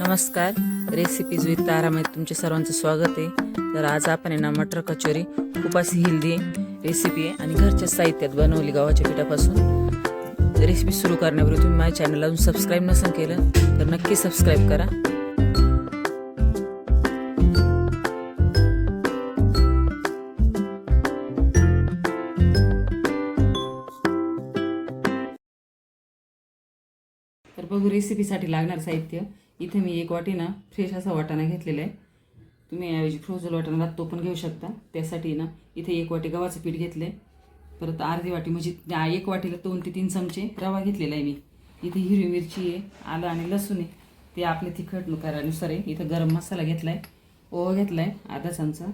नमस्कार, recipes with तारामध्ये तुमचे सर्वांचं स्वागत आहे. तर आज आपण आहे ना मटर कचोरी खूप अशी हेल्दी रेसिपी आहे आणि घरच्या साहित्यात बनवली गव्हाच्या पिठापासून. रेसिपी सुरू करण्यापूर्वी तुम्ही माझ्या चॅनलला अजून सबस्क्राईब नसेल केलं तर नक्की सबस्क्राईब करा. तर बघू रेसिपीसाठी लागणार साहित्य. इथे मी 1 वाटी ना फ्रेश असा वाटाणा घेतलेला आहे. तुम्ही ऐवजी फ्रोझन वाटाणा तो पण घेऊ शकता. त्यासाठी ना इथे 1 वाटी गव्हाचं पीठ घेतलं आहे. परत अर्धी वाटी म्हणजे 1 वाटीला 2 ते 3 चमचे रवा घेतलेला आहे मी. इथे हिरवी मिरची आहे, आलं आणि लसूण आहे, ते आपले तिखटनुसार आहे. इथं गरम मसाला घेतला आहे, ओवा घेतला आहे अर्धा चमचा.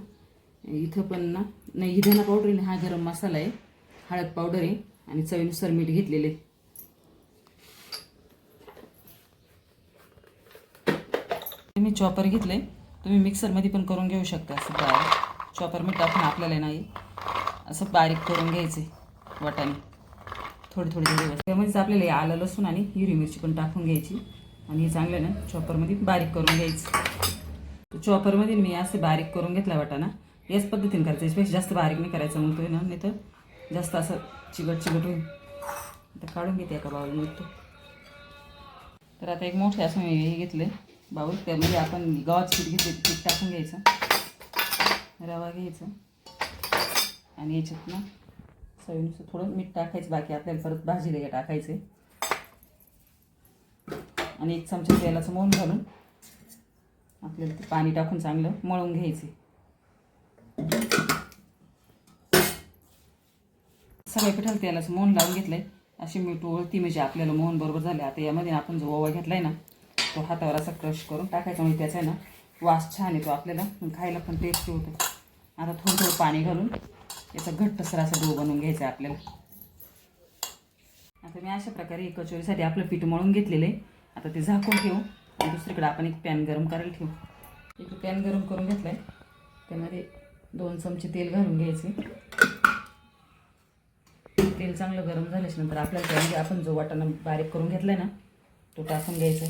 इथं पण नाही धना पावडर आहे, हा गरम मसाला आहे, हळद पावडर आहे आणि चवीनुसार मीठ घेतलेले आहे. मी चॉपर घेतले, तुम्ही मिक्सरमध्ये पण करून घेऊ शकता. असं बारीक चॉपरमध्ये टाकून आपल्याला नाही असं बारीक करून घ्यायचे वाटाणे थोडी त्यामध्येच आपल्याला आलं लसूण आणि हिरवी मिरची पण टाकून घ्यायची आणि हे चांगलं ना चॉपरमध्ये बारीक करून घ्यायचं. चॉपरमध्ये मी असं बारीक करून घेतला वाटाणा. याच पद्धतीने करायचं, याच्यापेक्षा जास्त बारीक नाही करायचं, मग तो ना नाही तर जास्त असं चिकट होईल. आता काढून घेते एका बाउलमध्ये. तर आता एक मोठे असं मी हे घेतले बाउल, त्यामध्ये आपण गव्हाचं पीठ घेतले, पीठ टाकून घ्यायचं, रवा घ्यायचा आणि याच्यात ना चवीनुसार थोडं मीठ टाकायचं. बाकी आपल्याला परत भाजीला टाकायचं आणि 1 चमचा तेलाचं मोहन घालून आपल्याला ते पाणी टाकून चांगलं मळून घ्यायचे. सगळ्या पिठाला तेलाचं मोहन लावून घेतलंय. अशी मीठ ओळती म्हणजे आपल्याला मोहन बरोबर झाले. आता यामध्ये आपण जो ओवा घेतलाय ना तो हातावर असा क्रश करून टाकायचा, म्हणजे त्याचा आहे ना वास छान येतो, आपल्याला खायला पण टेस्टी होतं. आता थोडं पाणी घालून याचा घट्टसर असा डो बनवून घ्यायचा आहे आपल्याला. आता मी अशा प्रकारे कचोरीसाठी आपलं पीठ मळून घेतलेलं आहे. आता ते झाकून ठेवू आणि दुसरीकडे आपण एक पॅन गरम करायला ठेवू. एक पॅन गरम करून घेतला आहे, त्यामध्ये 2 चमचे तेल घालून घ्यायचे. तेल चांगलं गरम झाल्याच्यानंतर आपल्याला त्यामध्ये आपण जो वाटाणा बारीक करून घेतला आहे ना तो टाकून घ्यायचा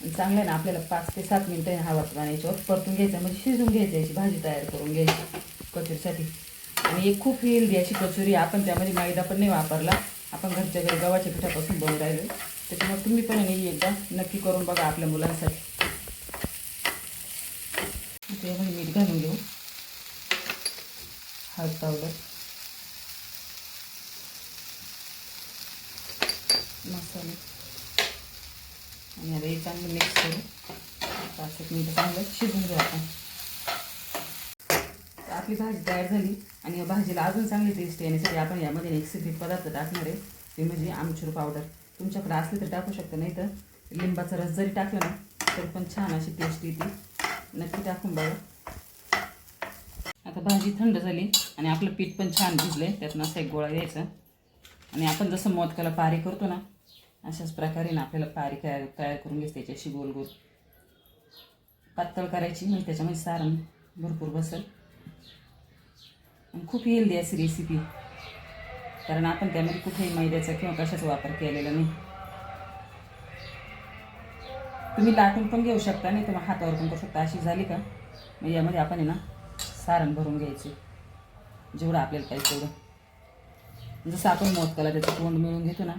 आणि चांगलं आहे ना आपल्याला 5 ते 7 मिनिटं हा वाटाणा याच्यावर परतून घ्यायचा, म्हणजे शिजून घ्यायची, याची भाजी तयार करून घ्यायची कचोरीसाठी. आणि एक खूप हेल्दी अशी कचोरी, आपण त्यामध्ये मैदा पण नाही वापरला, आपण घरच्या घरी गव्हाच्या पिठापासून बनवून राहिलो. त्याच्यामुळे तुम्ही पण नाही एकदा नक्की करून बघा आपल्या मुलांसाठी. त्यामध्ये मीठ घालून घेऊ, हळद पावडर, मसाले आणि आता हे चांगलं मिक्स करू. 5-7 मिनिटं चांगलं शिजून घेऊ आपण. आपली भाजी तयार झाली आणि या भाजीला अजून चांगली टेस्ट येण्यासाठी आपण यामध्ये एक सिक्रेट पदार्थ टाकणार आहे, ते म्हणजे आमचूर पावडर. तुमच्याकडे असले तर टाकू शकता, नाही तर लिंबाचा रस जरी टाकला ना तरी पण छान अशी टेस्ट येते. नक्की टाकून बघा. आता भाजी थंड झाली आणि आपलं पीठ पण छान भिजलं आहे. त्यातनं असा एक गोळा घ्यायचा आणि आपण जसं मोदकाला पारी करतो ना अशाच प्रकारे ना आपल्याला पारी तयार करून घ्यायची. त्याची अशी गोल गोल पातळ करायची, म्हणजे त्याच्यामध्ये सारण भरपूर बसेल. आणि खूप हेल्दी अशी रेसिपी, कारण आपण त्यामध्ये कुठेही मैद्याचा किंवा कशाचा वापर केलेला नाही. तुम्ही लाटून पण घेऊ शकता, नाही तर मग हातावर पण करू शकता. अशी झाली का मग यामध्ये आपण आहे ना सारण भरून घ्यायचे, जेवढं आपल्याला पाहिजे तेवढं. जसं आपण मोदकाला त्याचं तोंड मिळून घेतो ना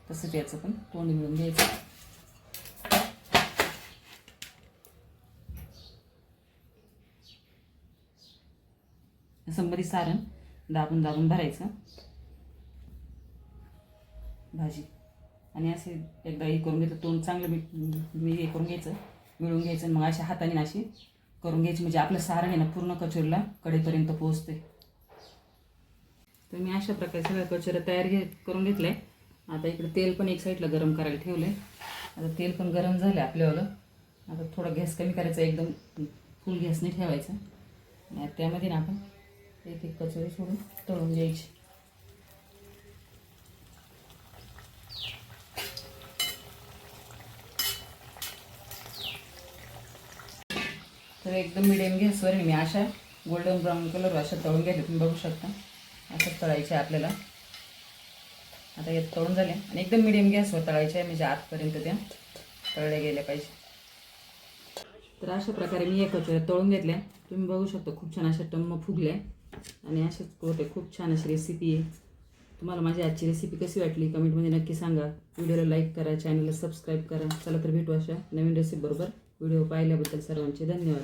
तसं त्याचं पण तोंड मिळून घ्यायचं. असं बरी सारण दाबून भरायचं भाजी. आणि असे एकदा हे करून घेतलं, तोंड चांगलं मी हे करून घ्यायचं, मिळून घ्यायचं. मग अशा हाताने अशी करून घ्यायची, म्हणजे आपलं सारण आहे ना पूर्ण कचोरीला कडेपर्यंत पोहोचते. तर मी अशा प्रकारे सगळ्या कचोऱ्या तयार करून घेतल्या. आता इकडे तेल पण एक साईडला गरम करायला ठेवलं आहे. आता तेल पण गरम झालं आपल्यावालं. आता थोडा गॅस कमी करायचा, एकदम फुल गॅस नाही ठेवायचा. आणि त्यामध्ये ना आपण एक कचोरी सोडून तळून घ्यायची. तर एकदम मिडियम गॅसवर मी अशा गोल्डन ब्राऊन कलर अशा तळून घ्यायचे, तुम्ही बघू शकता. असं तळायचे आपल्याला. आता हे तळून झाले आणि एकदम मिडियम गॅसवर तळायचे आहे, म्हणजे आतपर्यंत त्या तळल्या गेल्या पाहिजे. तर अशा प्रकारे मी एका वेळेस तळून घेतल्या. तुम्ही बघू शकता खूप छान अशा टम्म फुगल्या आणि अशाच होते. खूप छान अशी रेसिपी आहे. तुम्हाला माझी आजची रेसिपी कशी वाटली कमेंटमध्ये नक्की सांगा. व्हिडिओला लाईक करा, चॅनलला सबस्क्राईब करा. चला तर भेटू अशा नवीन रेसिपीबरोबर. व्हिडिओ पाहिल्याबद्दल सर्वांचे धन्यवाद.